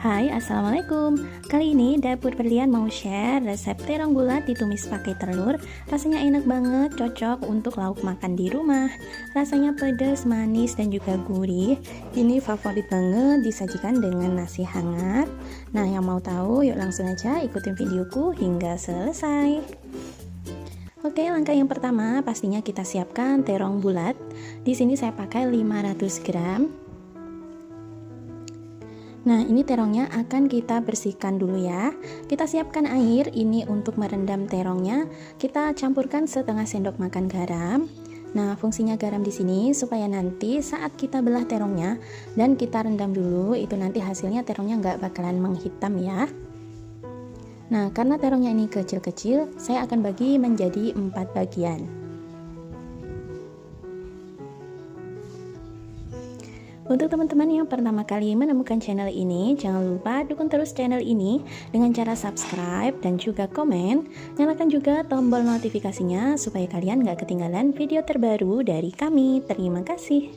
Hai, Assalamualaikum. Kali ini Dapur Berlian mau share resep terong bulat ditumis pakai telur. Rasanya enak banget, cocok untuk lauk makan di rumah. Rasanya pedas, manis, dan juga gurih. Ini favorit banget disajikan dengan nasi hangat. Nah, yang mau tahu, yuk langsung aja ikutin videoku hingga selesai. Oke, langkah yang pertama pastinya kita siapkan terong bulat. Di sini saya pakai 500 gram. Nah, ini terongnya akan kita bersihkan dulu ya. Kita siapkan air ini untuk merendam terongnya. Kita campurkan setengah sendok makan garam. Nah, fungsinya garam di sini supaya nanti saat kita belah terongnya dan kita rendam dulu, itu nanti hasilnya terongnya nggak bakalan menghitam ya. Nah, karena terongnya ini kecil-kecil, saya akan bagi menjadi 4 bagian. Untuk teman-teman yang pertama kali menemukan channel ini, jangan lupa dukung terus channel ini dengan cara subscribe dan juga komen. Nyalakan juga tombol notifikasinya supaya kalian gak ketinggalan video terbaru dari kami. Terima kasih.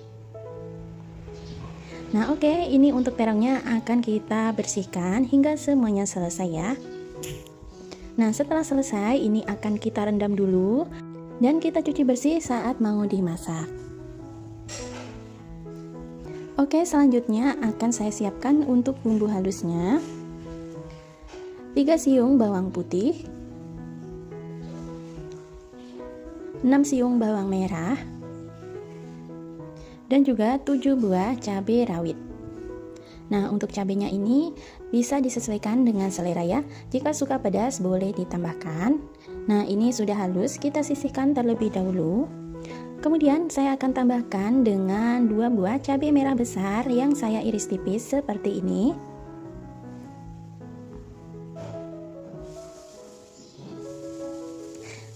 Nah oke, ini untuk terongnya akan kita bersihkan hingga semuanya selesai ya. Nah setelah selesai, ini akan kita rendam dulu dan kita cuci bersih saat mau dimasak. Oke, selanjutnya akan saya siapkan untuk bumbu halusnya. 3 siung bawang putih, 6 siung bawang merah, dan juga 7 buah cabai rawit. Nah, untuk cabenya ini bisa disesuaikan dengan selera ya. Jika suka pedas boleh ditambahkan. Nah, ini sudah halus, kita sisihkan terlebih dahulu. Kemudian saya akan tambahkan dengan 2 buah cabai merah besar yang saya iris tipis seperti ini.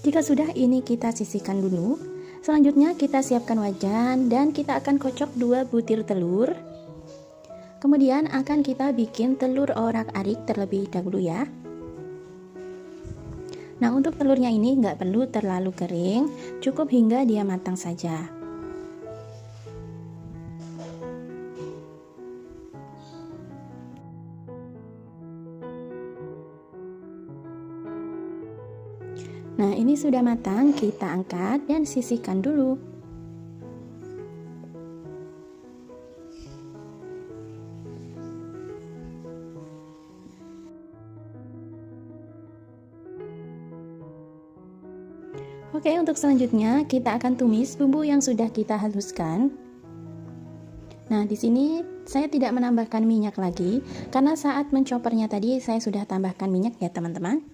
Jika sudah, ini kita sisihkan dulu. Selanjutnya kita siapkan wajan dan kita akan kocok 2 butir telur. Kemudian akan kita bikin telur orak-arik terlebih dahulu ya. Nah, untuk telurnya ini nggak perlu terlalu kering, cukup hingga dia matang saja. Nah, ini sudah matang, kita angkat dan sisihkan dulu. Oke, untuk selanjutnya kita akan tumis bumbu yang sudah kita haluskan. Nah, di sini saya tidak menambahkan minyak lagi karena saat mencopernya tadi saya sudah tambahkan minyak ya, teman-teman.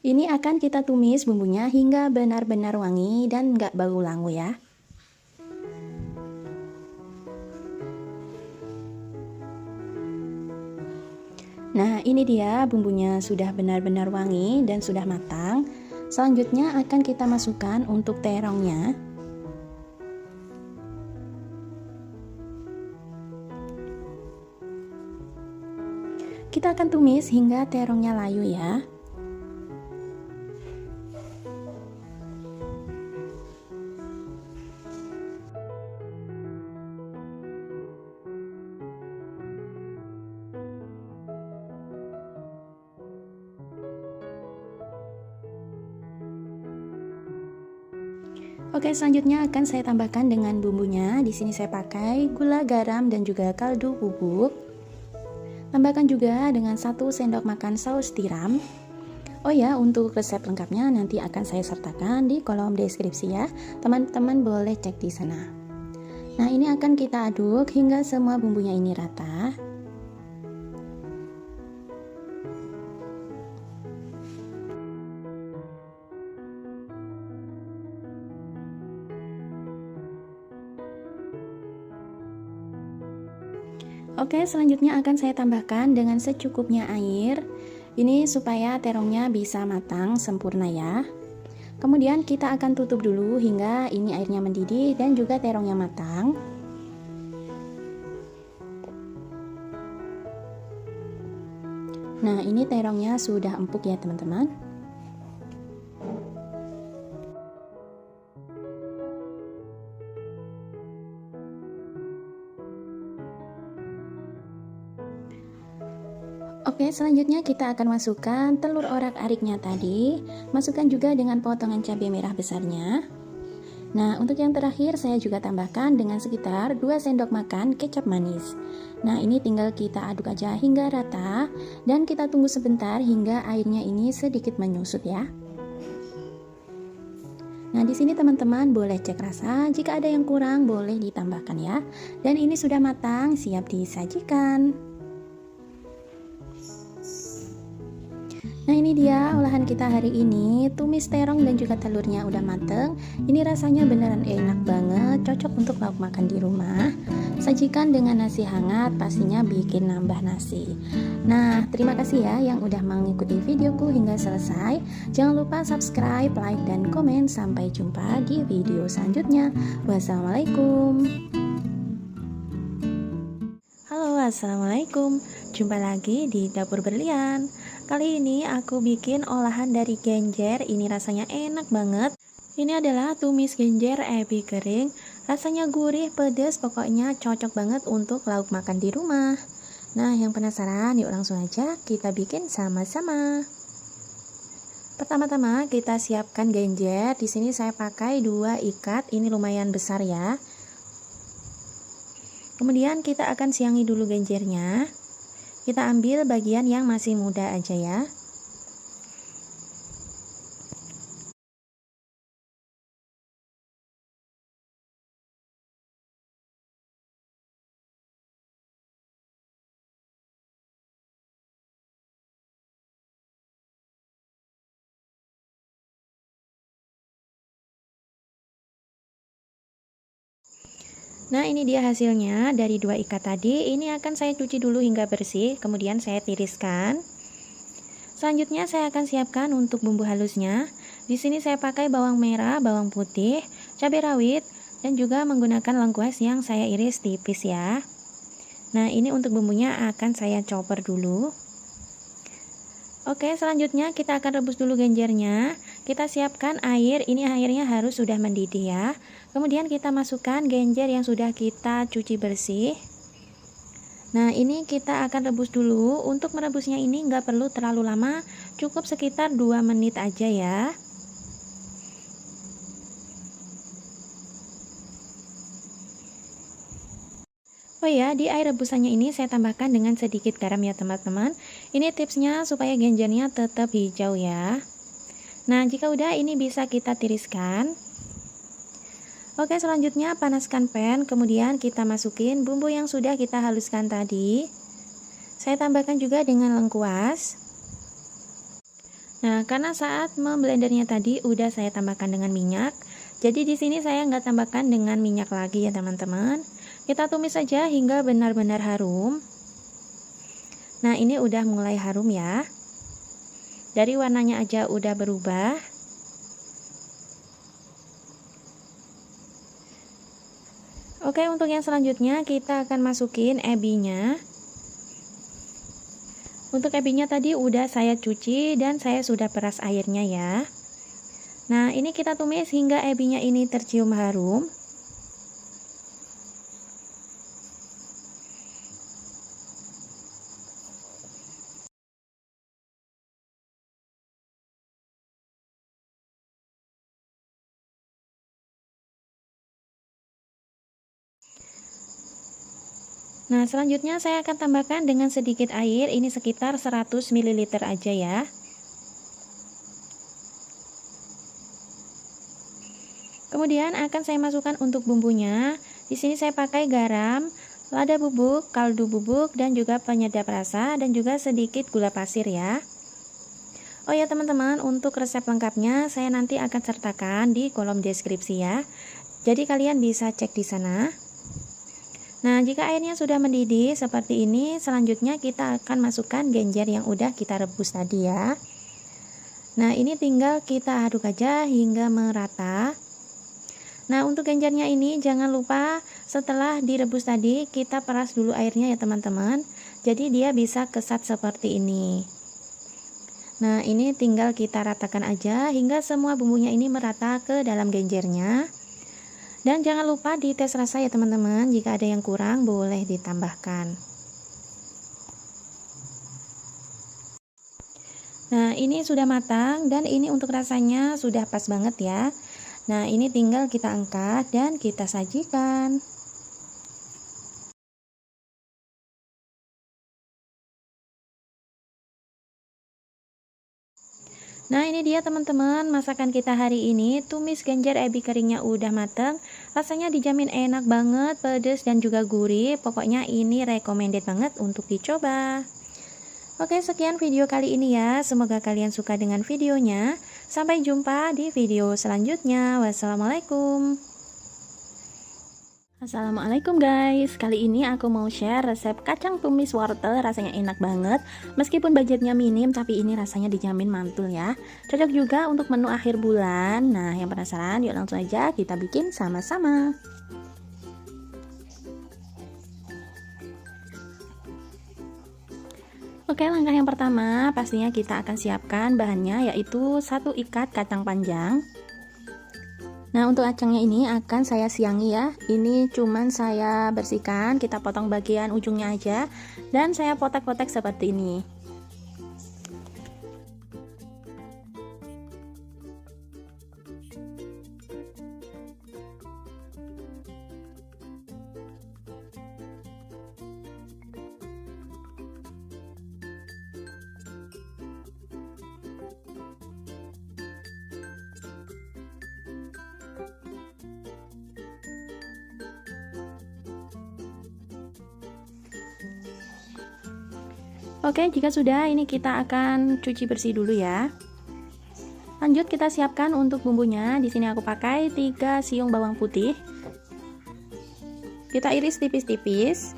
Ini akan kita tumis bumbunya hingga benar-benar wangi dan nggak bau langu ya. Nah, ini dia bumbunya sudah benar-benar wangi dan sudah matang. Selanjutnya akan kita masukkan untuk terongnya. Kita akan tumis hingga terongnya layu ya. Oke, selanjutnya akan saya tambahkan dengan bumbunya. Di sini saya pakai gula, garam, dan juga kaldu bubuk. Tambahkan juga dengan 1 sendok makan saus tiram. Oh ya, untuk resep lengkapnya nanti akan saya sertakan di kolom deskripsi ya. Teman-teman boleh cek di sana. Nah, ini akan kita aduk hingga semua bumbunya ini rata. Oke, selanjutnya akan saya tambahkan dengan secukupnya air. Ini supaya terongnya bisa matang sempurna ya. Kemudian kita akan tutup dulu hingga ini airnya mendidih dan juga terongnya matang. Nah, ini terongnya sudah empuk ya, teman-teman. Oke, selanjutnya kita akan masukkan telur orak-ariknya tadi. Masukkan juga dengan potongan cabai merah besarnya. Nah, untuk yang terakhir saya juga tambahkan dengan sekitar 2 sendok makan kecap manis. Nah, ini tinggal kita aduk aja hingga rata dan kita tunggu sebentar hingga airnya ini sedikit menyusut ya. Nah, di sini teman-teman boleh cek rasa, jika ada yang kurang boleh ditambahkan ya. Dan ini sudah matang, siap disajikan. Nah, ini dia olahan kita hari ini. Tumis terong dan juga telurnya udah mateng. Ini rasanya beneran enak banget, cocok untuk lauk makan di rumah. Sajikan dengan nasi hangat, pastinya bikin nambah nasi. Nah, terima kasih ya yang udah mengikuti videoku hingga selesai. Jangan lupa subscribe, like, dan komen. Sampai jumpa di video selanjutnya. Wassalamualaikum. Halo, assalamualaikum. Jumpa lagi di Dapur Berlian. Kali ini aku bikin olahan dari genjer. Ini rasanya enak banget. Ini adalah tumis genjer ebi kering. Rasanya gurih, pedas, pokoknya cocok banget untuk lauk makan di rumah. Nah, yang penasaran, yuk langsung aja kita bikin sama-sama. Pertama-tama kita siapkan genjer. Di sini saya pakai 2 ikat. Ini lumayan besar ya. Kemudian kita akan siangi dulu genjernya. Kita ambil bagian yang masih muda aja ya. Nah, ini dia hasilnya dari 2 ikat tadi. Ini akan saya cuci dulu hingga bersih, kemudian saya tiriskan. Selanjutnya saya akan siapkan untuk bumbu halusnya. Di sini saya pakai bawang merah, bawang putih, cabai rawit, dan juga menggunakan lengkuas yang saya iris tipis ya. Nah, ini untuk bumbunya akan saya chopper dulu. Oke, selanjutnya kita akan rebus dulu genjernya. Kita siapkan air, ini airnya harus sudah mendidih ya. Kemudian kita masukkan genjer yang sudah kita cuci bersih. Nah, ini kita akan rebus dulu. Untuk merebusnya ini nggak perlu terlalu lama, cukup sekitar 2 menit aja ya. Oh ya, di air rebusannya ini saya tambahkan dengan sedikit garam ya teman-teman. Ini tipsnya supaya genjernya tetap hijau ya. Nah, jika udah ini bisa kita tiriskan. Oke, selanjutnya panaskan pan, kemudian kita masukin bumbu yang sudah kita haluskan tadi. Saya tambahkan juga dengan lengkuas. Nah, karena saat memblendernya tadi udah saya tambahkan dengan minyak, jadi di sini saya nggak tambahkan dengan minyak lagi ya teman-teman. Kita tumis saja hingga benar-benar harum. Nah, ini udah mulai harum ya. Dari warnanya aja udah berubah. Oke, untuk yang selanjutnya kita akan masukin ebinya. Untuk ebinya tadi udah saya cuci dan saya sudah peras airnya ya. Nah, ini kita tumis hingga ebinya ini tercium harum. Nah, selanjutnya saya akan tambahkan dengan sedikit air, ini sekitar 100 ml aja ya. Kemudian akan saya masukkan untuk bumbunya. Di sini saya pakai garam, lada bubuk, kaldu bubuk, dan juga penyedap rasa, dan juga sedikit gula pasir ya. Oh ya teman-teman, untuk resep lengkapnya saya nanti akan sertakan di kolom deskripsi ya. Jadi kalian bisa cek di sana. Nah, jika airnya sudah mendidih seperti ini, selanjutnya kita akan masukkan genjer yang udah kita rebus tadi ya. Nah, ini tinggal kita aduk aja hingga merata. Nah, untuk genjernya ini jangan lupa setelah direbus tadi kita peras dulu airnya ya teman-teman. Jadi dia bisa kesat seperti ini. Nah, ini tinggal kita ratakan aja hingga semua bumbunya ini merata ke dalam genjernya. Dan jangan lupa dites rasa ya teman-teman, jika ada yang kurang boleh ditambahkan. Nah, ini sudah matang dan ini untuk rasanya sudah pas banget ya. Nah, ini tinggal kita angkat dan kita sajikan. Nah, ini dia teman-teman masakan kita hari ini. Tumis genjer ebi keringnya udah mateng. Rasanya dijamin enak banget, pedas dan juga gurih. Pokoknya ini recommended banget untuk dicoba. Oke, sekian video kali ini ya. Semoga kalian suka dengan videonya. Sampai jumpa di video selanjutnya. Wassalamualaikum. Assalamualaikum guys, kali ini aku mau share resep kacang tumis wortel. Rasanya enak banget, meskipun budgetnya minim tapi ini rasanya dijamin mantul ya. Cocok juga untuk menu akhir bulan. Nah, yang penasaran yuk langsung aja kita bikin sama-sama. Oke, langkah yang pertama pastinya kita akan siapkan bahannya, yaitu 1 ikat kacang panjang. Nah, untuk kacangnya ini akan saya siangi ya. Ini cuman saya bersihkan, kita potong bagian ujungnya aja dan saya potek-potek seperti ini. Oke, jika sudah, ini kita akan cuci bersih dulu ya. Lanjut kita siapkan untuk bumbunya. Di sini aku pakai 3 siung bawang putih. Kita iris tipis-tipis.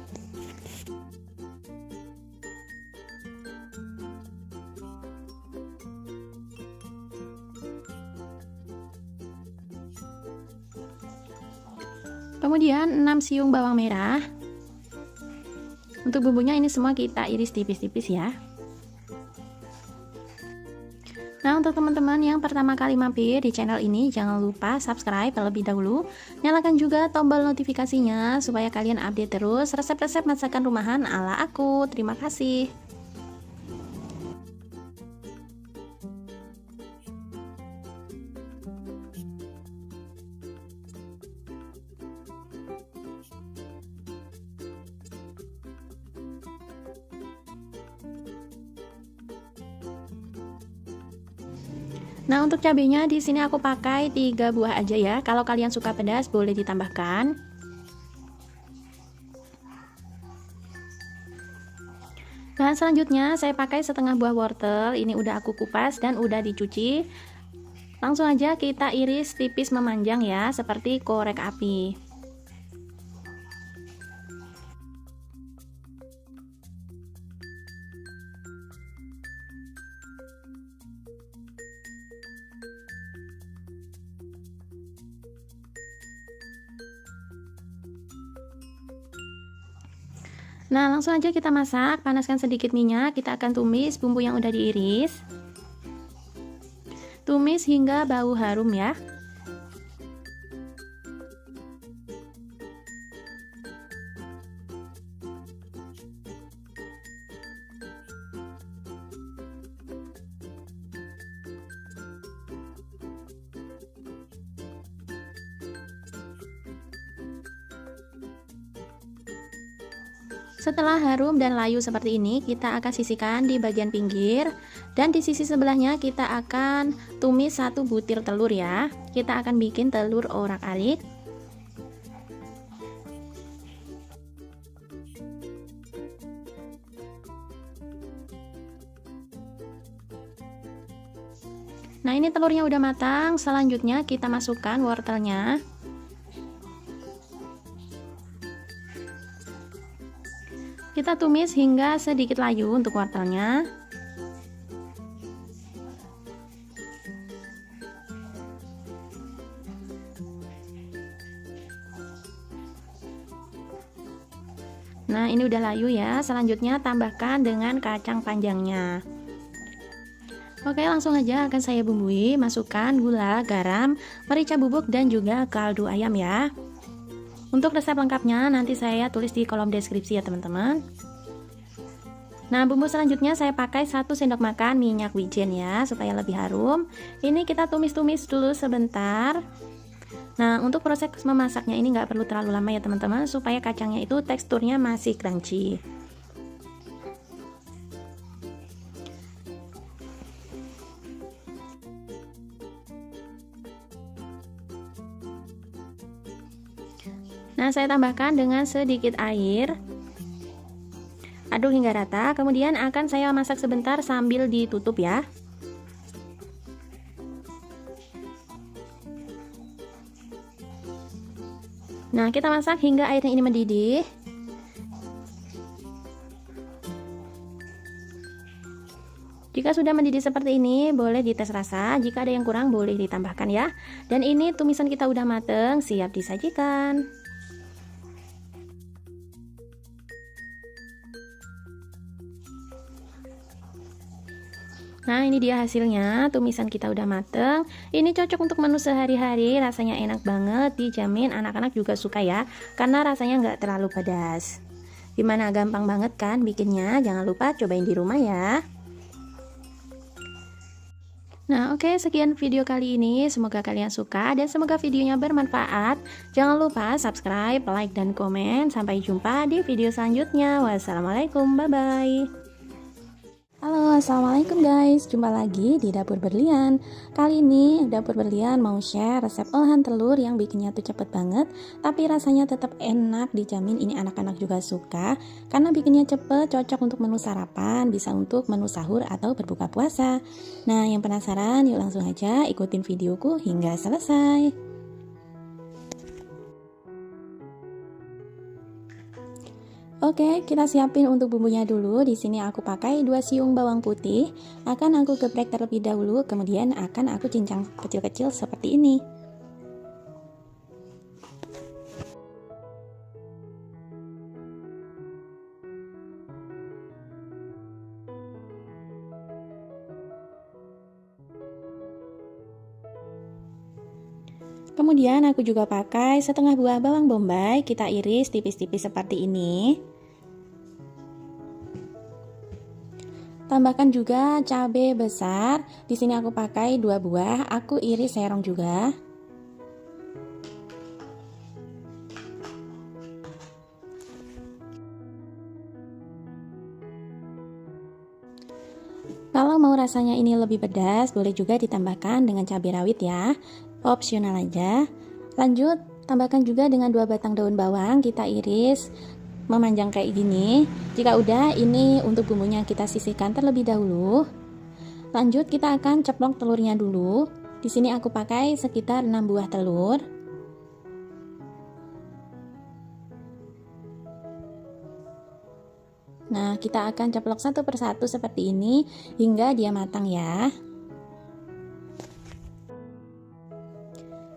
Kemudian 6 siung bawang merah. Untuk bumbunya ini semua kita iris tipis-tipis ya. Nah, untuk teman-teman yang pertama kali mampir di channel ini, jangan lupa subscribe terlebih dahulu. Nyalakan juga tombol notifikasinya supaya kalian update terus resep-resep masakan rumahan ala aku. Terima kasih. Nah, untuk cabenya di sini aku pakai 3 buah aja ya. Kalau kalian suka pedas boleh ditambahkan. Bahan selanjutnya saya pakai setengah buah wortel. Ini udah aku kupas dan udah dicuci. Langsung aja kita iris tipis memanjang ya, seperti korek api. Nah, langsung aja kita masak. Panaskan sedikit minyak, kita akan tumis bumbu yang udah diiris. Tumis hingga bau harum ya. Setelah harum dan layu seperti ini, kita akan sisihkan di bagian pinggir. Dan di sisi sebelahnya kita akan tumis 1 butir telur ya. Kita akan bikin telur orak-arik. Nah, ini telurnya udah matang. Selanjutnya kita masukkan wortelnya. Kita tumis hingga sedikit layu untuk wortelnya. Nah, ini udah layu ya. Selanjutnya tambahkan dengan kacang panjangnya. Oke, langsung aja akan saya bumbui. Masukkan gula, garam, merica bubuk dan juga kaldu ayam ya. Untuk resep lengkapnya nanti saya tulis di kolom deskripsi ya teman-teman. Nah, bumbu selanjutnya saya pakai 1 sendok makan minyak wijen ya, supaya lebih harum. Ini kita tumis-tumis dulu sebentar. Nah, untuk proses memasaknya ini nggak perlu terlalu lama ya teman-teman, supaya kacangnya itu teksturnya masih crunchy. Nah, saya tambahkan dengan sedikit air. Aduk hingga rata, kemudian akan saya masak sebentar sambil ditutup ya. Nah, kita masak hingga airnya ini mendidih. Jika sudah mendidih seperti ini, boleh dites rasa. Jika ada yang kurang, boleh ditambahkan ya. Dan ini tumisan kita udah mateng, siap disajikan. Nah, ini dia hasilnya, tumisan kita udah mateng. Ini cocok untuk menu sehari-hari, rasanya enak banget, dijamin anak-anak juga suka ya, karena rasanya nggak terlalu pedas. Gimana, gampang banget kan bikinnya? Jangan lupa cobain di rumah ya. Nah, oke, sekian video kali ini. Semoga kalian suka dan semoga videonya bermanfaat. Jangan lupa subscribe, like, dan komen. Sampai jumpa di video selanjutnya. Wassalamualaikum, bye-bye. Halo, assalamualaikum guys, jumpa lagi di Dapur Berlian. Kali ini Dapur Berlian mau share resep olahan telur yang bikinnya tuh cepet banget, tapi rasanya tetap enak, dijamin ini anak-anak juga suka. Karena bikinnya cepet, cocok untuk menu sarapan, bisa untuk menu sahur atau berbuka puasa. Nah, yang penasaran yuk langsung aja ikutin videoku hingga selesai. Oke, kita siapin untuk bumbunya dulu. Di sini aku pakai 2 siung bawang putih. Akan aku geprek terlebih dahulu, kemudian akan aku cincang kecil-kecil seperti ini. Kemudian aku juga pakai setengah buah bawang bombay, kita iris tipis-tipis seperti ini. Tambahkan juga cabai besar. Di sini aku pakai 2 buah, aku iris serong juga. Kalau mau rasanya ini lebih pedas, boleh juga ditambahkan dengan cabai rawit ya. Opsional aja. Lanjut, tambahkan juga dengan 2 batang daun bawang, kita iris memanjang kayak gini. Jika udah, ini untuk bumbunya kita sisihkan terlebih dahulu. Lanjut, kita akan ceplok telurnya dulu. Di sini aku pakai sekitar 6 buah telur. Nah, kita akan ceplok satu persatu seperti ini hingga dia matang ya.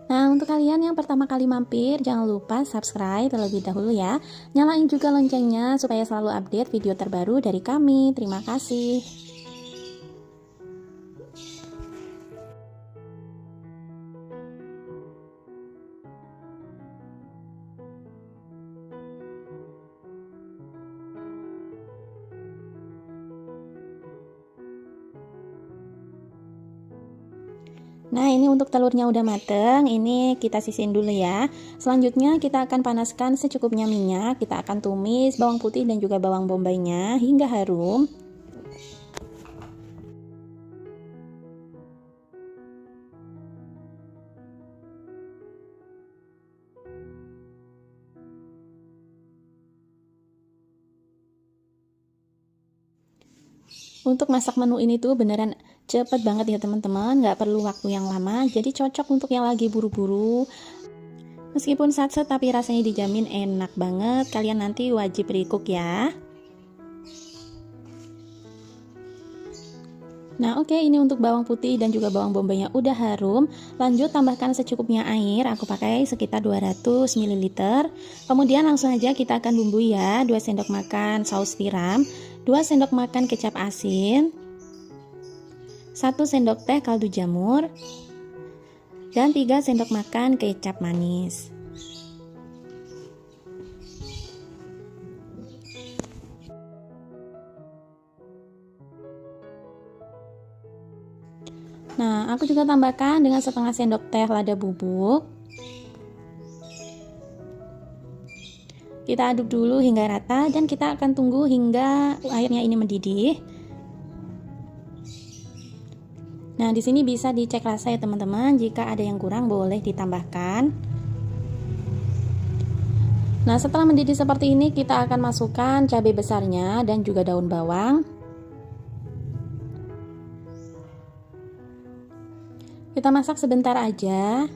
Nah, untuk kalian yang pertama kali mampir, jangan lupa subscribe terlebih dahulu ya. Nyalain juga loncengnya supaya selalu update video terbaru dari kami. Terima kasih. Nah, ini untuk telurnya udah mateng, ini kita sisihin dulu ya. Selanjutnya kita akan panaskan secukupnya minyak, kita akan tumis bawang putih dan juga bawang bombaynya hingga harum. Untuk masak menu ini tuh beneran cepet banget ya teman-teman, nggak perlu waktu yang lama, jadi cocok untuk yang lagi buru-buru. Meskipun satset tapi rasanya dijamin enak banget, kalian nanti wajib recook ya. Nah, oke, ini untuk bawang putih dan juga bawang bombaynya udah harum. Lanjut tambahkan secukupnya air, aku pakai sekitar 200 ml. Kemudian langsung aja kita akan bumbui ya, 2 sendok makan saus tiram, 2 sendok makan kecap asin, 1 sendok teh kaldu jamur, dan 3 sendok makan kecap manis. Nah, aku juga tambahkan dengan setengah sendok teh lada bubuk. Kita aduk dulu hingga rata dan kita akan tunggu hingga airnya ini mendidih. Nah, di sini bisa dicek rasa ya teman-teman. Jika ada yang kurang boleh ditambahkan. Nah, setelah mendidih seperti ini, kita akan masukkan cabai besarnya dan juga daun bawang. Kita masak sebentar aja.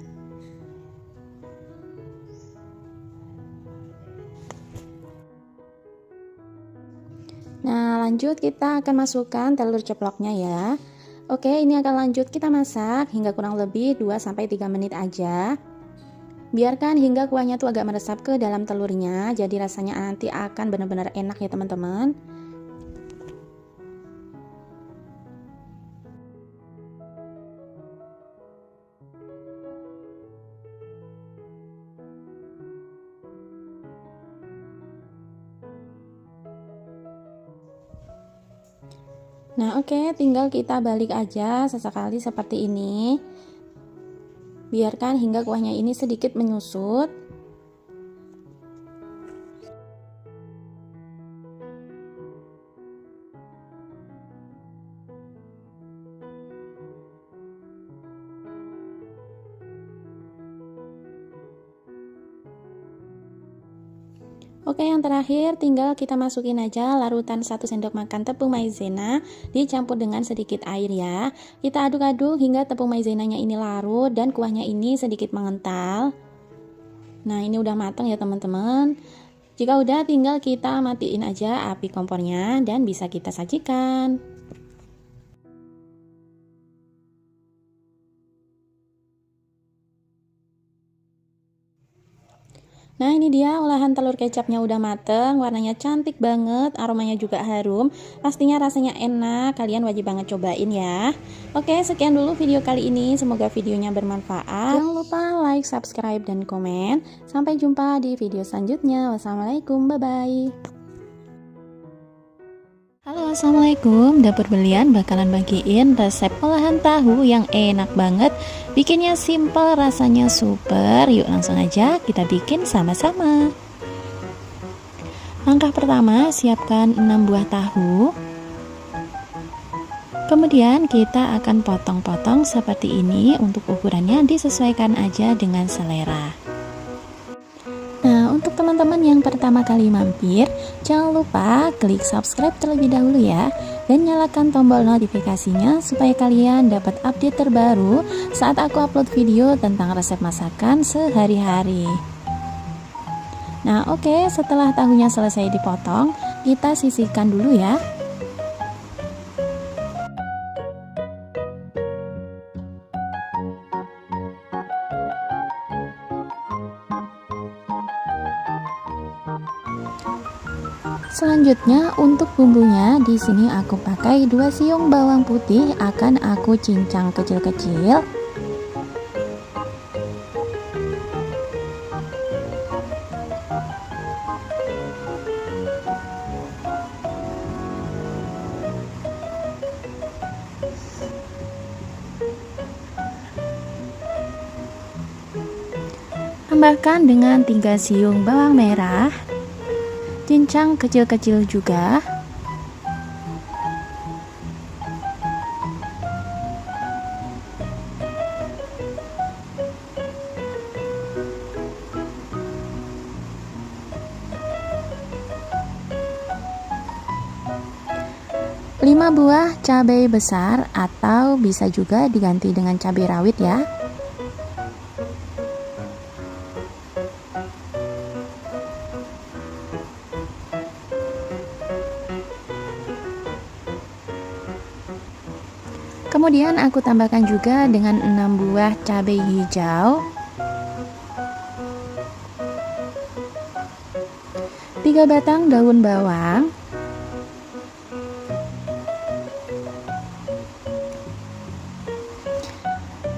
Nah, lanjut kita akan masukkan telur ceploknya ya. Oke, ini akan lanjut kita masak hingga kurang lebih 2-3 menit aja. Biarkan hingga kuahnya tuh agak meresap ke dalam telurnya, jadi rasanya nanti akan benar-benar enak ya teman-teman. Nah, oke, tinggal kita balik aja sesekali seperti ini. Biarkan hingga kuahnya ini sedikit menyusut. Oke, yang terakhir tinggal kita masukin aja larutan 1 sendok makan tepung maizena dicampur dengan sedikit air ya. Kita aduk-aduk hingga tepung maizenanya ini larut dan kuahnya ini sedikit mengental. Nah, ini udah matang ya teman-teman. Jika udah, tinggal kita matiin aja api kompornya dan bisa kita sajikan. Nah, ini dia olahan telur kecapnya udah mateng, warnanya cantik banget, aromanya juga harum, pastinya rasanya enak, kalian wajib banget cobain ya. Oke, sekian dulu video kali ini, semoga videonya bermanfaat. Jangan lupa like, subscribe, dan komen. Sampai jumpa di video selanjutnya. Wassalamualaikum, bye-bye. Halo, assalamualaikum. Dapur Berlian bakalan bagiin resep olahan tahu yang enak banget. Bikinnya simple, rasanya super. Yuk langsung aja kita bikin sama-sama. Langkah pertama, siapkan 6 buah tahu. Kemudian kita akan potong-potong seperti ini. Untuk ukurannya disesuaikan aja dengan selera. Nah, untuk teman-teman yang pertama kali mampir, jangan lupa klik subscribe terlebih dahulu ya, dan nyalakan tombol notifikasinya supaya kalian dapat update terbaru saat aku upload video tentang resep masakan sehari-hari. Nah, oke, setelah tahunya selesai dipotong, kita sisihkan dulu ya. Selanjutnya untuk bumbunya di sini aku pakai 2 siung bawang putih, akan aku cincang kecil-kecil. Tambahkan dengan 3 siung bawang merah. Cincang kecil-kecil juga. Lima buah cabai besar atau bisa juga diganti dengan cabai rawit ya. Kemudian aku tambahkan juga dengan 6 buah cabai hijau, 3 batang daun bawang,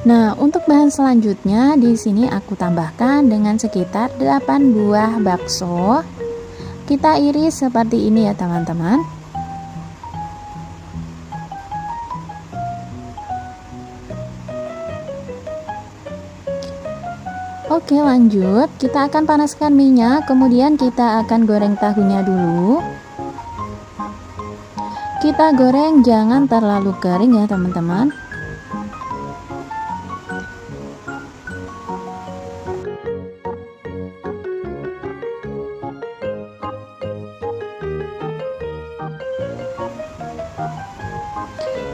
Nah, untuk bahan selanjutnya di sini aku tambahkan dengan sekitar 8 buah bakso. Kita iris seperti ini ya, teman-teman. Oke, lanjut. Kita akan panaskan minyak, kemudian kita akan goreng tahunya dulu. Kita goreng jangan terlalu kering ya teman-teman.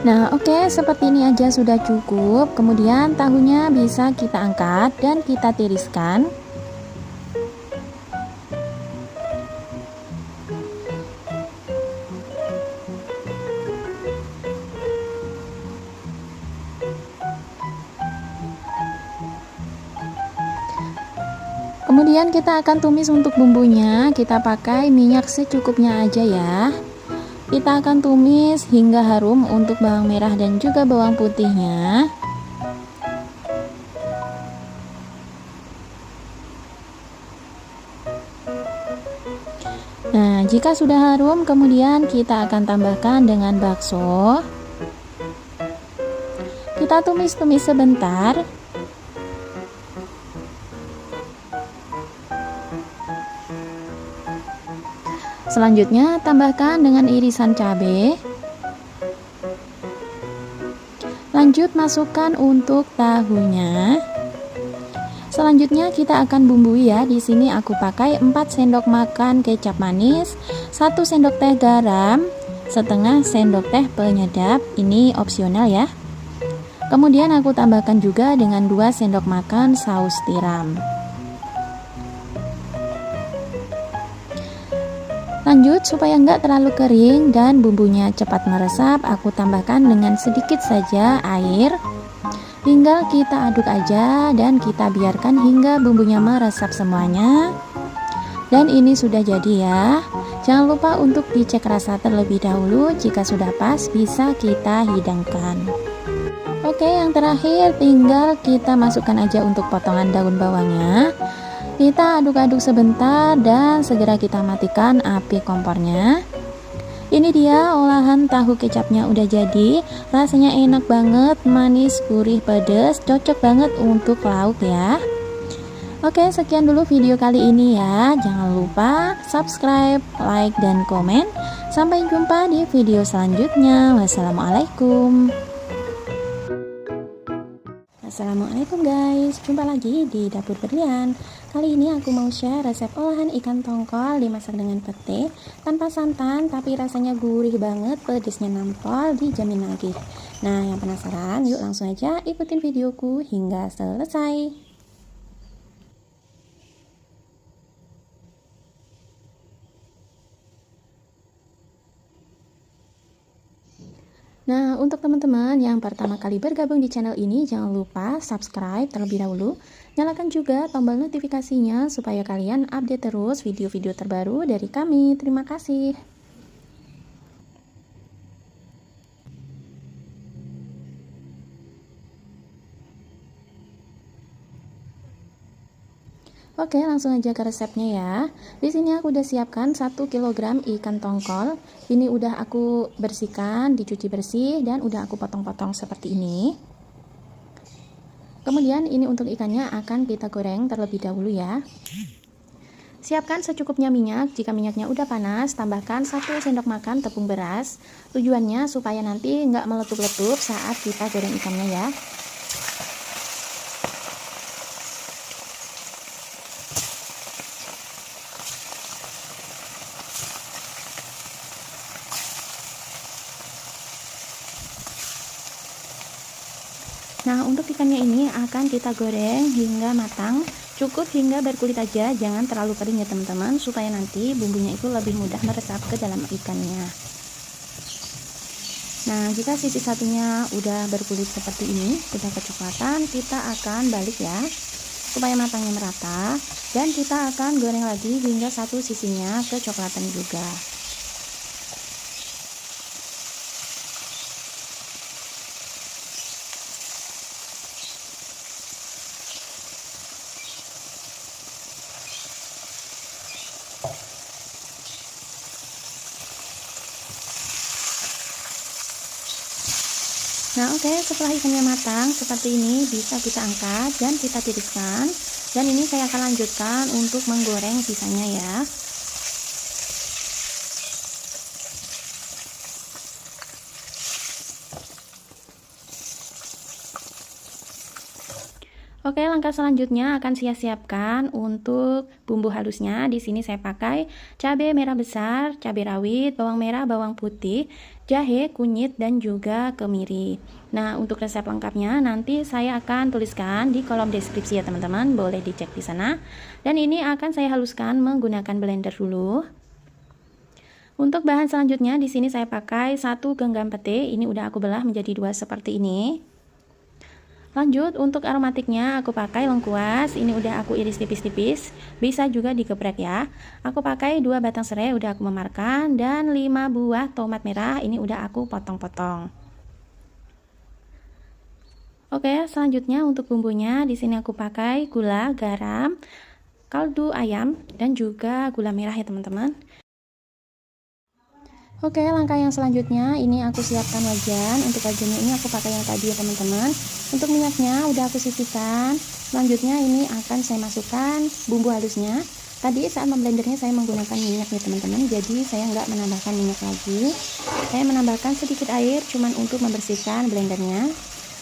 Nah, oke, seperti ini aja sudah cukup. Kemudian tahunya bisa kita angkat dan kita tiriskan. Kemudian kita akan tumis untuk bumbunya. Kita pakai minyak secukupnya aja ya. Kita akan tumis hingga harum untuk bawang merah dan juga bawang putihnya. Nah, jika sudah harum, kemudian kita akan tambahkan dengan bakso. Kita tumis-tumis sebentar. Selanjutnya tambahkan dengan irisan cabai. Lanjut masukkan untuk tahunya. Selanjutnya kita akan bumbui ya. Di sini aku pakai 4 sendok makan kecap manis, 1 sendok teh garam, setengah sendok teh penyedap. Ini opsional ya. Kemudian aku tambahkan juga dengan 2 sendok makan saus tiram. Lanjut, supaya nggak terlalu kering dan bumbunya cepat meresap, aku tambahkan dengan sedikit saja air. Tinggal kita aduk aja dan kita biarkan hingga bumbunya meresap semuanya. Dan ini sudah jadi ya. Jangan lupa untuk dicek rasa terlebih dahulu. Jika sudah pas, bisa kita hidangkan. Oke, yang terakhir tinggal kita masukkan aja untuk potongan daun bawangnya. Kita aduk-aduk sebentar dan segera kita matikan api kompornya. Ini dia olahan tahu kecapnya udah jadi. Rasanya enak banget, manis, gurih, pedas, cocok banget untuk lauk ya. Oke, sekian dulu video kali ini ya. Jangan lupa subscribe, like, dan komen. Sampai jumpa di video selanjutnya. Wassalamualaikum. Assalamualaikum guys, jumpa lagi di Dapur Berlian. Kali ini aku mau share resep olahan ikan tongkol dimasak dengan pete tanpa santan, tapi rasanya gurih banget, pedesnya nampol, dijamin lagi. Nah, yang penasaran, yuk langsung aja ikutin videoku hingga selesai. Nah, untuk teman-teman yang pertama kali bergabung di channel ini, jangan lupa subscribe terlebih dahulu. Nyalakan juga tombol notifikasinya supaya kalian update terus video-video terbaru dari kami. Terima kasih. Oke, langsung aja ke resepnya ya. Di sini aku udah siapkan 1 kg ikan tongkol. Ini udah aku bersihkan, dicuci bersih, dan udah aku potong-potong seperti ini. Kemudian ini untuk ikannya akan kita goreng terlebih dahulu ya. Siapkan secukupnya minyak. Jika minyaknya udah panas, tambahkan 1 sendok makan tepung beras. Tujuannya supaya nanti nggak meletup-letup saat kita goreng ikannya ya. Nah, untuk ikannya ini akan kita goreng hingga matang, cukup hingga berkulit aja, jangan terlalu kering ya teman-teman, supaya nanti bumbunya itu lebih mudah meresap ke dalam ikannya. Nah, jika sisi satunya udah berkulit seperti ini, sudah kecoklatan, kita akan balik ya, supaya matangnya merata, dan kita akan goreng lagi hingga satu sisinya kecoklatan juga. Nah, oke, setelah ikannya matang seperti ini, bisa kita angkat dan kita tiriskan. Dan ini saya akan lanjutkan untuk menggoreng sisanya ya. Oke, langkah selanjutnya akan saya siapkan untuk bumbu halusnya. Di sini saya pakai cabai merah besar, cabai rawit, bawang merah, bawang putih, jahe, kunyit, dan juga kemiri. Nah, untuk resep lengkapnya nanti saya akan tuliskan di kolom deskripsi ya teman-teman, boleh dicek di sana. Dan ini akan saya haluskan menggunakan blender dulu. Untuk bahan selanjutnya di sini saya pakai 1 genggam pete. Ini udah aku belah menjadi 2 seperti ini. Lanjut untuk aromatiknya aku pakai lengkuas, ini udah aku iris tipis-tipis, bisa juga digeprek ya. Aku pakai 2 batang serai udah aku memarkan dan 5 buah tomat merah ini udah aku potong-potong. Oke, selanjutnya untuk bumbunya di sini aku pakai gula, garam, kaldu ayam dan juga gula merah ya teman-teman. Oke, langkah yang selanjutnya ini aku siapkan wajan. Untuk wajannya ini aku pakai yang tadi ya teman-teman. Untuk minyaknya udah aku sisihkan. Selanjutnya ini akan saya masukkan bumbu halusnya. Tadi saat memblendernya saya menggunakan minyak ya teman-teman, jadi saya nggak menambahkan minyak lagi. Saya menambahkan sedikit air cuman untuk membersihkan blendernya.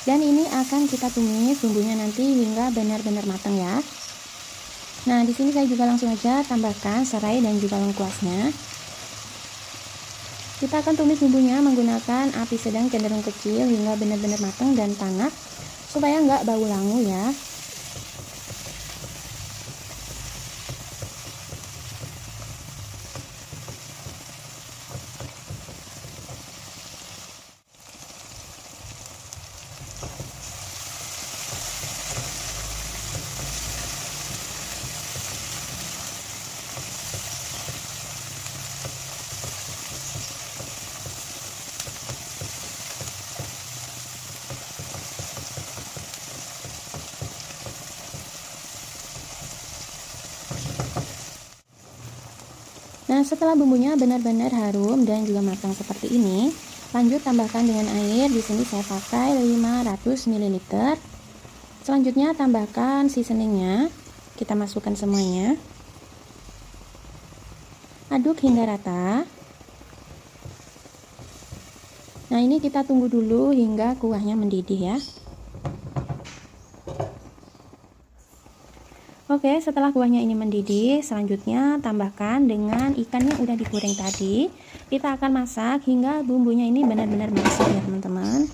Dan ini akan kita tumis bumbunya nanti hingga benar-benar matang ya. Nah, di sini saya juga langsung aja tambahkan serai dan juga lengkuasnya. Kita akan tumis bumbunya menggunakan api sedang cenderung kecil hingga benar-benar matang dan tanak supaya nggak bau langu ya. Nah, setelah bumbunya benar-benar harum dan juga matang seperti ini, lanjut tambahkan dengan air. Di sini saya pakai 500 ml. Selanjutnya tambahkan seasoningnya. Kita masukkan semuanya. Aduk hingga rata. Nah, ini kita tunggu dulu hingga kuahnya mendidih ya. Oke, setelah kuahnya ini mendidih, selanjutnya tambahkan dengan ikan yang udah digoreng tadi. Kita akan masak hingga bumbunya ini benar-benar meresap ya teman-teman.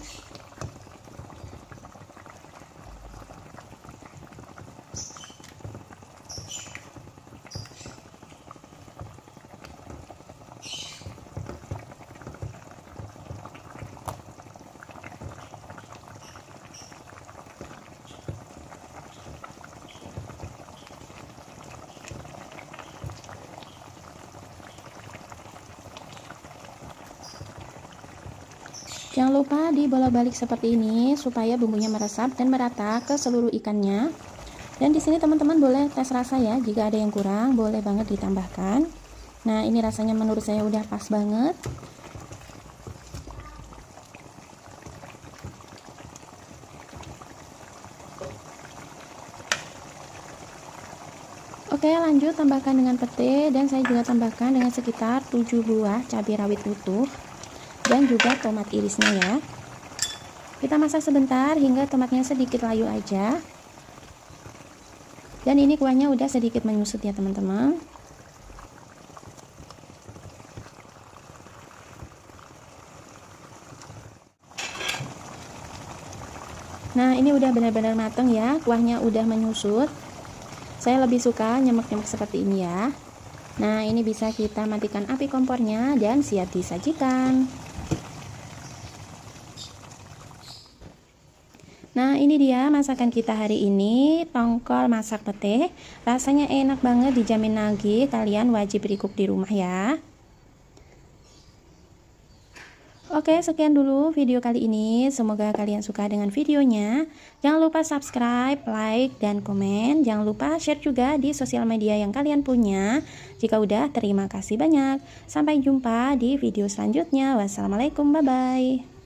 Jangan lupa dibolak-balik seperti ini supaya bumbunya meresap dan merata ke seluruh ikannya. Dan di sini teman-teman boleh tes rasa ya, jika ada yang kurang boleh banget ditambahkan. Nah, ini rasanya menurut saya udah pas banget. Oke, lanjut tambahkan dengan pete dan saya juga tambahkan dengan sekitar 7 buah cabai rawit utuh dan juga tomat irisnya ya. Kita masak sebentar hingga tomatnya sedikit layu aja. Dan ini kuahnya udah sedikit menyusut ya teman-teman. Nah, ini udah benar-benar mateng ya, kuahnya udah menyusut. Saya lebih suka nyemek-nyemek seperti ini ya. Nah, ini bisa kita matikan api kompornya dan siap disajikan. Nah, ini dia masakan kita hari ini, tongkol masak pete. Rasanya enak banget, dijamin nagih. Kalian wajib recook di rumah ya. Oke, sekian dulu video kali ini. Semoga kalian suka dengan videonya. Jangan lupa subscribe, like, dan komen. Jangan lupa share juga di sosial media yang kalian punya. Jika udah, terima kasih banyak. Sampai jumpa di video selanjutnya. Wassalamualaikum, bye-bye.